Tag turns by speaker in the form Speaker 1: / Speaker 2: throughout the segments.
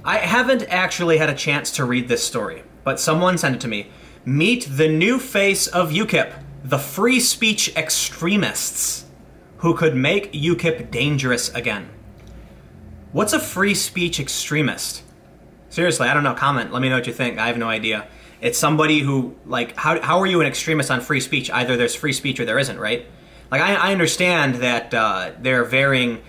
Speaker 1: I haven't actually had a chance to read this story, but someone sent it to me. Meet the new face of UKIP, the free speech extremists, who could make UKIP dangerous again. What's a free speech extremist? Seriously, I don't know. Comment. Let me know what you think. I have no idea. It's somebody who, like, how are you an extremist on free speech? Either there's free speech or there isn't, right? Like, I understand that there are varying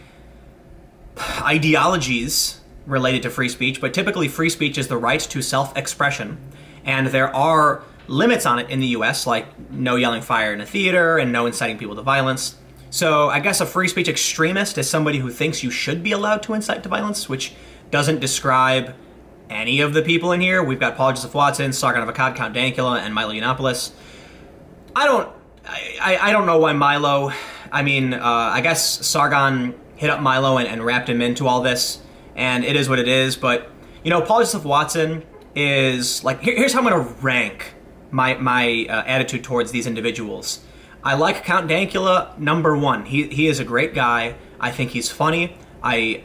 Speaker 1: ideologies related to free speech, but typically free speech is the right to self-expression, and there are limits on it in the US, like no yelling fire in a theater and no inciting people to violence. So I guess a free speech extremist is somebody who thinks you should be allowed to incite to violence, which doesn't describe any of the people in here. We've got Paul Joseph Watson, Sargon of Akkad, Count Dankula, and Milo Yiannopoulos. I don't know why Milo, I guess Sargon hit up Milo and wrapped him into all this, and it is what it is, but, you know, Paul Joseph Watson is, like, here's how I'm gonna rank my attitude towards these individuals. I like Count Dankula, number one. He is a great guy. I think he's funny. I've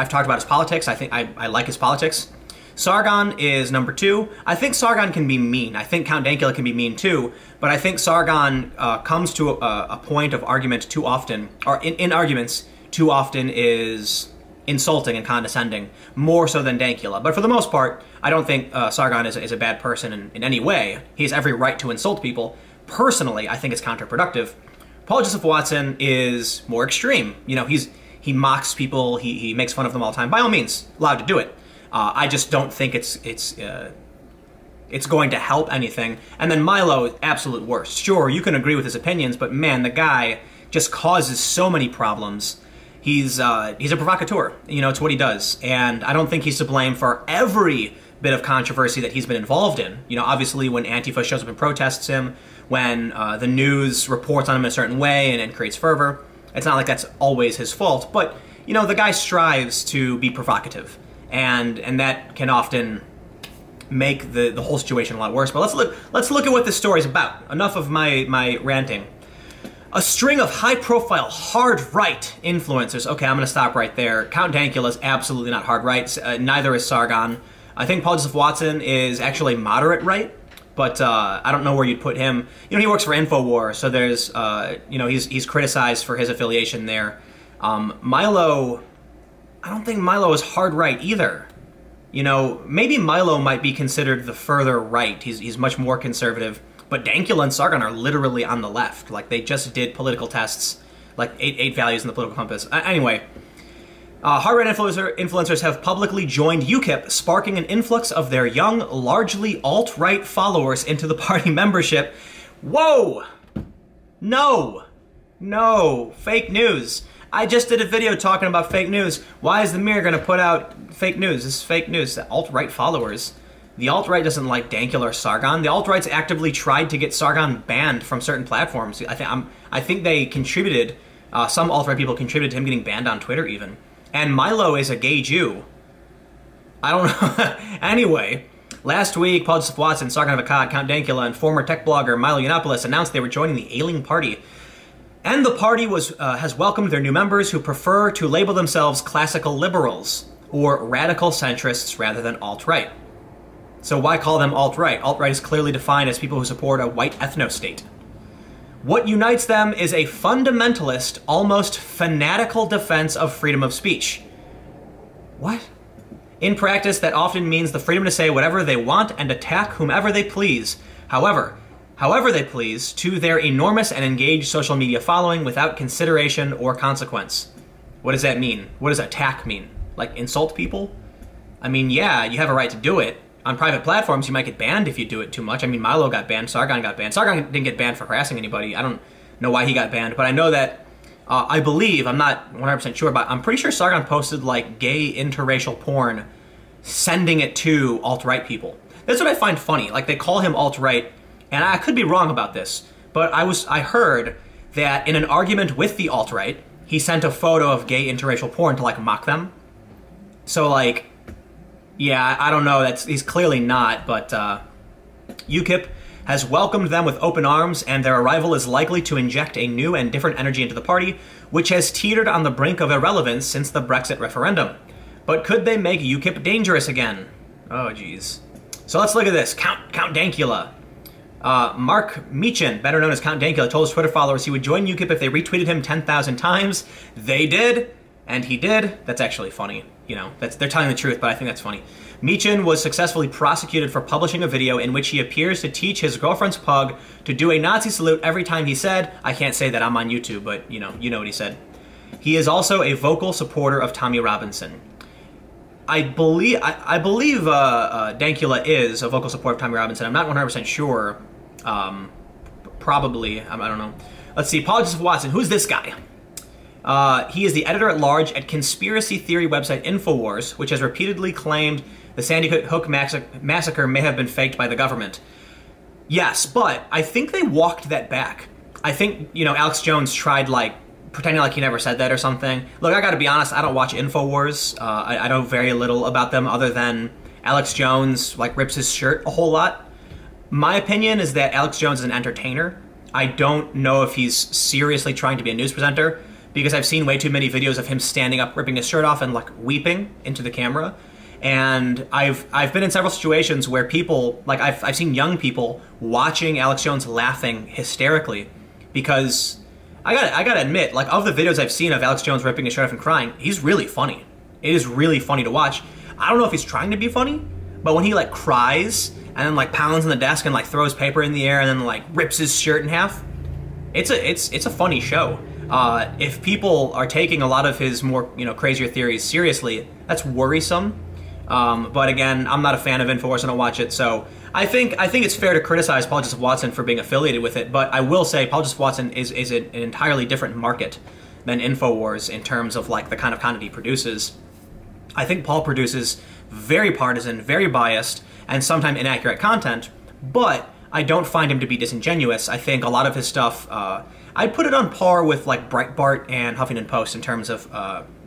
Speaker 1: talked about his politics. I think I like his politics. Sargon is number two. I think Sargon can be mean. I think Count Dankula can be mean too, but I think Sargon comes to a point of argument too often, or in arguments too often is insulting and condescending, more so than Dankula. But for the most part, I don't think Sargon is a bad person in any way. He has every right to insult people. Personally, I think it's counterproductive. Paul Joseph Watson is more extreme. You know, he mocks people, he makes fun of them all the time. By all means, allowed to do it. I just don't think it's going to help anything. And then Milo, absolute worst. Sure, you can agree with his opinions, but man, the guy just causes so many problems. He's a provocateur. You know, it's what he does. And I don't think he's to blame for every bit of controversy that he's been involved in. You know, obviously when Antifa shows up and protests him, when the news reports on him in a certain way and creates fervor, it's not like that's always his fault. But, you know, the guy strives to be provocative. And that can often make the whole situation a lot worse. But let's look at what this story's about. Enough of my ranting. A string of high-profile hard-right influencers. Okay, I'm going to stop right there. Count Dankula is absolutely not hard-right. Neither is Sargon. I think Paul Joseph Watson is actually moderate-right, but I don't know where you'd put him. You know, he works for InfoWars, so there's, you know, he's criticized for his affiliation there. Milo, I don't think Milo is hard-right either. You know, maybe Milo might be considered the further right. He's much more conservative. But Dankula and Sargon are literally on the left. Like, they just did political tests, like eight values in the political compass. Anyway, hard-right influencers have publicly joined UKIP, sparking an influx of their young, largely alt-right followers into the party membership. Whoa! No! No! Fake news. I just did a video talking about fake news. Why is the Mirror gonna put out fake news? This is fake news. The alt-right followers. The alt-right doesn't like Dankula or Sargon. The alt-rights actively tried to get Sargon banned from certain platforms. I think they contributed, some alt-right people contributed to him getting banned on Twitter even. And Milo is a gay Jew. I don't know. Anyway, last week, Paul Joseph Watson, Sargon of Akkad, Count Dankula, and former tech blogger Milo Yiannopoulos announced they were joining the Ailing Party. And the party has welcomed their new members who prefer to label themselves classical liberals, or radical centrists rather than alt-right. So why call them alt-right? Alt-right is clearly defined as people who support a white ethno-state. What unites them is a fundamentalist, almost fanatical defense of freedom of speech. What? In practice, that often means the freedom to say whatever they want and attack whomever they please. However they please, to their enormous and engaged social media following without consideration or consequence. What does that mean? What does attack mean? Like, insult people? I mean, yeah, you have a right to do it. On private platforms, you might get banned if you do it too much. I mean, Milo got banned, Sargon got banned. Sargon didn't get banned for harassing anybody. I don't know why he got banned, but I know that, I believe, I'm not 100% sure, but I'm pretty sure Sargon posted, like, gay interracial porn, sending it to alt-right people. That's what I find funny. Like, they call him alt-right, and I could be wrong about this, but I heard that in an argument with the alt-right, he sent a photo of gay interracial porn to, like, mock them. So, like, yeah, I don't know, he's clearly not, but UKIP has welcomed them with open arms, and their arrival is likely to inject a new and different energy into the party, which has teetered on the brink of irrelevance since the Brexit referendum. But could they make UKIP dangerous again? Oh, geez. So let's look at this. Count Dankula. Mark Meechan, better known as Count Dankula, told his Twitter followers he would join UKIP if they retweeted him 10,000 times. They did, and he did. That's actually funny. You know, they're telling the truth, but I think that's funny. Meechan was successfully prosecuted for publishing a video in which he appears to teach his girlfriend's pug to do a Nazi salute every time he said, I can't say that, I'm on YouTube, but you know what he said. He is also a vocal supporter of Tommy Robinson. I believe Dankula is a vocal supporter of Tommy Robinson. I'm not 100% sure. Probably. I don't know. Let's see. Paul Joseph Watson. Who's this guy? He is the editor-at-large at conspiracy theory website InfoWars, which has repeatedly claimed the Sandy Hook massacre may have been faked by the government. Yes, but I think they walked that back. I think, you know, Alex Jones tried, like, pretending like he never said that or something. Look, I gotta be honest, I don't watch InfoWars. I know very little about them other than Alex Jones, like, rips his shirt a whole lot. My opinion is that Alex Jones is an entertainer. I don't know if he's seriously trying to be a news presenter, because I've seen way too many videos of him standing up, ripping his shirt off, and, like, weeping into the camera. And I've been in several situations where people, like, I've seen young people watching Alex Jones laughing hysterically, because I gotta admit, like, of the videos I've seen of Alex Jones ripping his shirt off and crying, he's really funny. It is really funny to watch. I don't know if he's trying to be funny, but when he, like, cries and then, like, pounds on the desk and, like, throws paper in the air and then, like, rips his shirt in half, it's a funny show. If people are taking a lot of his more, you know, crazier theories seriously, that's worrisome. But again, I'm not a fan of InfoWars, I don't watch it, so I think it's fair to criticize Paul Joseph Watson for being affiliated with it, but I will say Paul Joseph Watson is an entirely different market than InfoWars in terms of, like, the kind of content he produces. I think Paul produces very partisan, very biased, and sometimes inaccurate content, but I don't find him to be disingenuous. I think a lot of his stuff, I'd put it on par with, like, Breitbart and Huffington Post in terms of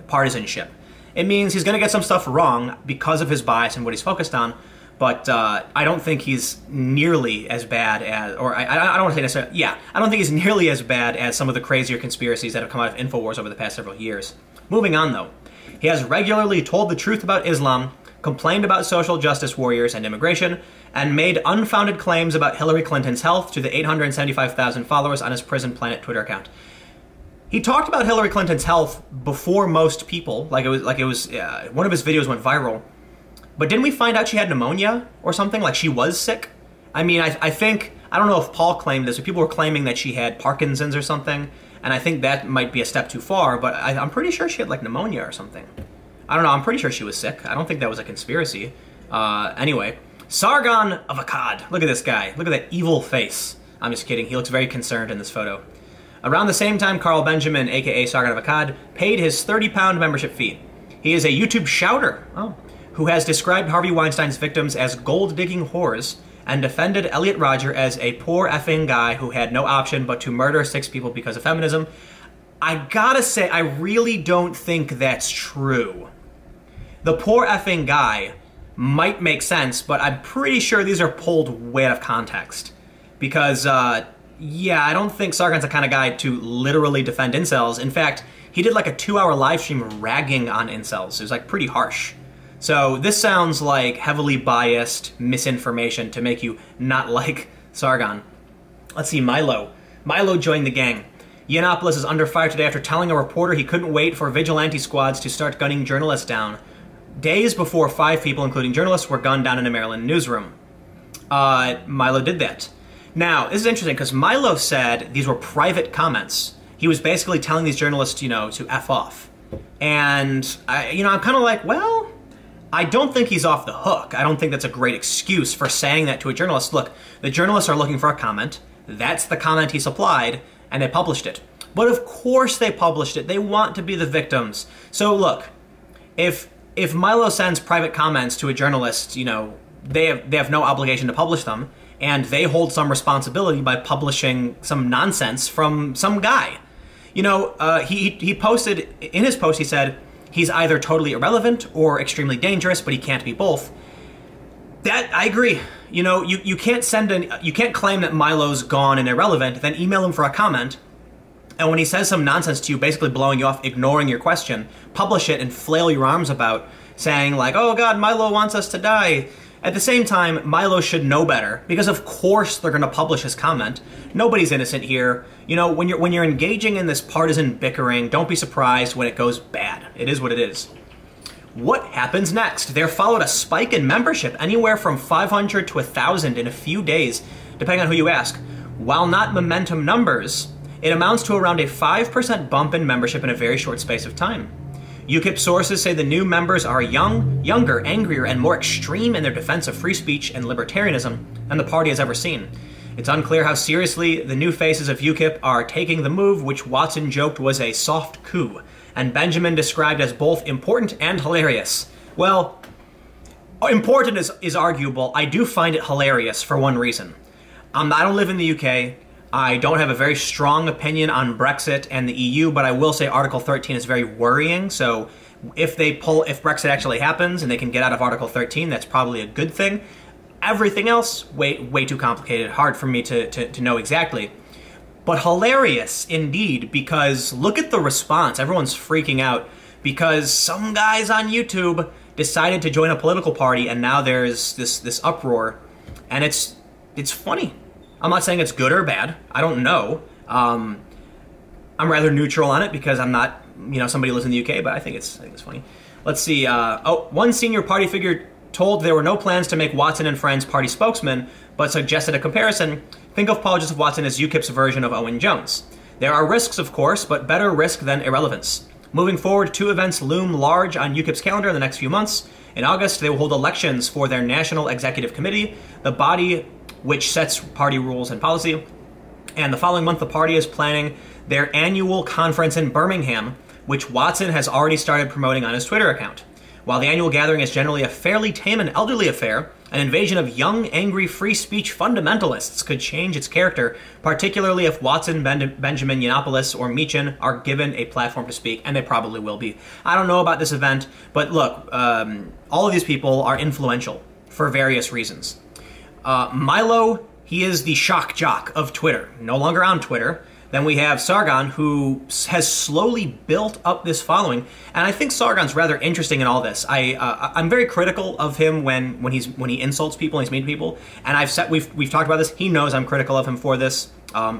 Speaker 1: partisanship. It means he's going to get some stuff wrong because of his bias and what he's focused on, but I don't think he's nearly as bad as, or I don't want to say necessarily, yeah, I don't think he's nearly as bad as some of the crazier conspiracies that have come out of InfoWars over the past several years. Moving on, though. He has regularly told the truth about Islam, complained about social justice warriors and immigration, and made unfounded claims about Hillary Clinton's health to the 875,000 followers on his Prison Planet Twitter account. He talked about Hillary Clinton's health before most people, like it was one of his videos went viral. But didn't we find out she had pneumonia or something? Like, she was sick? I mean, I think, I don't know if Paul claimed this, but people were claiming that she had Parkinson's or something, and I think that might be a step too far, but I'm pretty sure she had, like, pneumonia or something. I don't know, I'm pretty sure she was sick. I don't think that was a conspiracy. Anyway, Sargon of Akkad. Look at this guy. Look at that evil face. I'm just kidding. He looks very concerned in this photo. Around the same time, Carl Benjamin, aka Sargon of Akkad, paid his £30 membership fee. He is a YouTube shouter, who has described Harvey Weinstein's victims as gold-digging whores and defended Elliot Rodger as a poor effing guy who had no option but to murder 6 people because of feminism. I gotta say, I really don't think that's true. The poor effing guy might make sense, but I'm pretty sure these are pulled way out of context. Because, yeah, I don't think Sargon's the kind of guy to literally defend incels. In fact, he did like a 2-hour live stream ragging on incels. It was, like, pretty harsh. So this sounds like heavily biased misinformation to make you not like Sargon. Let's see, Milo. Milo joined the gang. Yiannopoulos is under fire today after telling a reporter he couldn't wait for vigilante squads to start gunning journalists down. Days before 5 people, including journalists, were gunned down in a Maryland newsroom. Milo did that. Now, this is interesting because Milo said these were private comments. He was basically telling these journalists, you know, to F off. And, I'm kind of like, well, I don't think he's off the hook. I don't think that's a great excuse for saying that to a journalist. Look, the journalists are looking for a comment. That's the comment he supplied, and they published it. But of course they published it. They want to be the victims. So look, if Milo sends private comments to a journalist, you know, they have no obligation to publish them, and they hold some responsibility by publishing some nonsense from some guy. You know, he posted, in his post he said, he's either totally irrelevant or extremely dangerous, but he can't be both. That, I agree. You know, you can't you can't claim that Milo's gone and irrelevant, then email him for a comment, and when he says some nonsense to you, basically blowing you off, ignoring your question, publish it and flail your arms about, saying like, oh God, Milo wants us to die. At the same time, Milo should know better, because of course they're going to publish his comment. Nobody's innocent here. You know, when you're engaging in this partisan bickering, don't be surprised when it goes bad. It is what it is. What happens next? There followed a spike in membership, anywhere from 500 to 1,000 in a few days, depending on who you ask. While not momentum numbers, it amounts to around a 5% bump in membership in a very short space of time. UKIP sources say the new members are younger, angrier, and more extreme in their defense of free speech and libertarianism than the party has ever seen. It's unclear how seriously the new faces of UKIP are taking the move, which Watson joked was a soft coup, and Benjamin described as both important and hilarious. Well, important is arguable. I do find it hilarious for one reason. I don't live in the UK. I don't have a very strong opinion on Brexit and the EU, but I will say Article 13 is very worrying. So if Brexit actually happens and they can get out of Article 13, that's probably a good thing. Everything else, way too complicated, hard for me to know exactly. But hilarious indeed, because look at the response. Everyone's freaking out because some guys on YouTube decided to join a political party, and now there's this uproar, and it's funny. I'm not saying it's good or bad. I don't know. I'm rather neutral on it because I'm not, somebody who lives in the UK, but I think it's funny. Let's see. One senior party figure told there were no plans to make Watson and Friends party spokesman, but suggested a comparison. Think of Paul Joseph Watson as UKIP's version of Owen Jones. There are risks, of course, but better risk than irrelevance. Moving forward, 2 events loom large on UKIP's calendar in the next few months. In August, they will hold elections for their National Executive Committee, the body which sets party rules and policy. And the following month, the party is planning their annual conference in Birmingham, which Watson has already started promoting on his Twitter account. While the annual gathering is generally a fairly tame and elderly affair, an invasion of young, angry, free speech fundamentalists could change its character, particularly if Watson, Benjamin, Yiannopoulos, or Meechan are given a platform to speak, and they probably will be. I don't know about this event, but look, all of these people are influential for various reasons. Milo, he is the shock jock of Twitter, no longer on Twitter. Then we have Sargon, who has slowly built up this following, and I think Sargon's rather interesting in all this. I'm very critical of him when he insults people and he's mean to people, and we've talked about this. He knows I'm critical of him for this.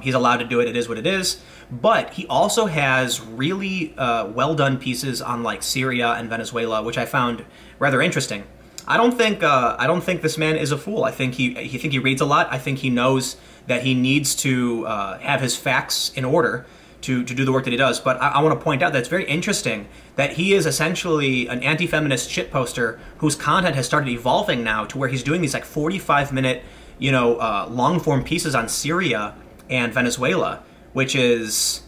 Speaker 1: He's allowed to do it. It is what it is. But he also has really well done pieces on like Syria and Venezuela, which I found rather interesting. I don't think this man is a fool. I think he reads a lot. I think he knows that he needs to have his facts in order to do the work that he does. But I want to point out that it's very interesting that he is essentially an anti-feminist shitposter whose content has started evolving now to where he's doing these like 45-minute, long-form pieces on Syria and Venezuela, which is,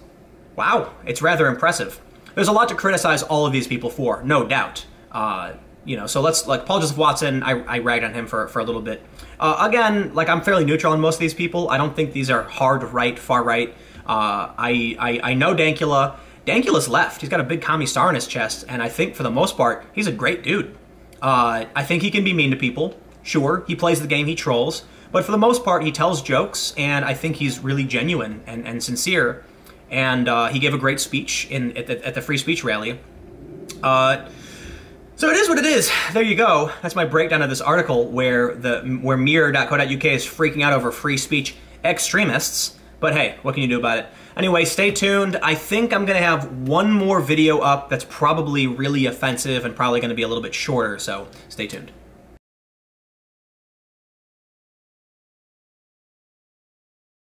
Speaker 1: wow, it's rather impressive. There's a lot to criticize all of these people for, no doubt. So let's, like, Paul Joseph Watson, I ragged on him for a little bit. Again, like, I'm fairly neutral on most of these people. I don't think these are hard right, far right. I know Dankula. Dankula's left. He's got a big commie star on his chest, and I think for the most part, he's a great dude. I think he can be mean to people. Sure, he plays the game, he trolls. But for the most part, he tells jokes, and I think he's really genuine and sincere. And he gave a great speech at the free speech rally. So it is what it is. There you go. That's my breakdown of this article where mirror.co.uk is freaking out over free speech extremists. But hey, what can you do about it? Anyway, stay tuned. I think I'm going to have one more video up that's probably really offensive and probably going to be a little bit shorter, so stay tuned.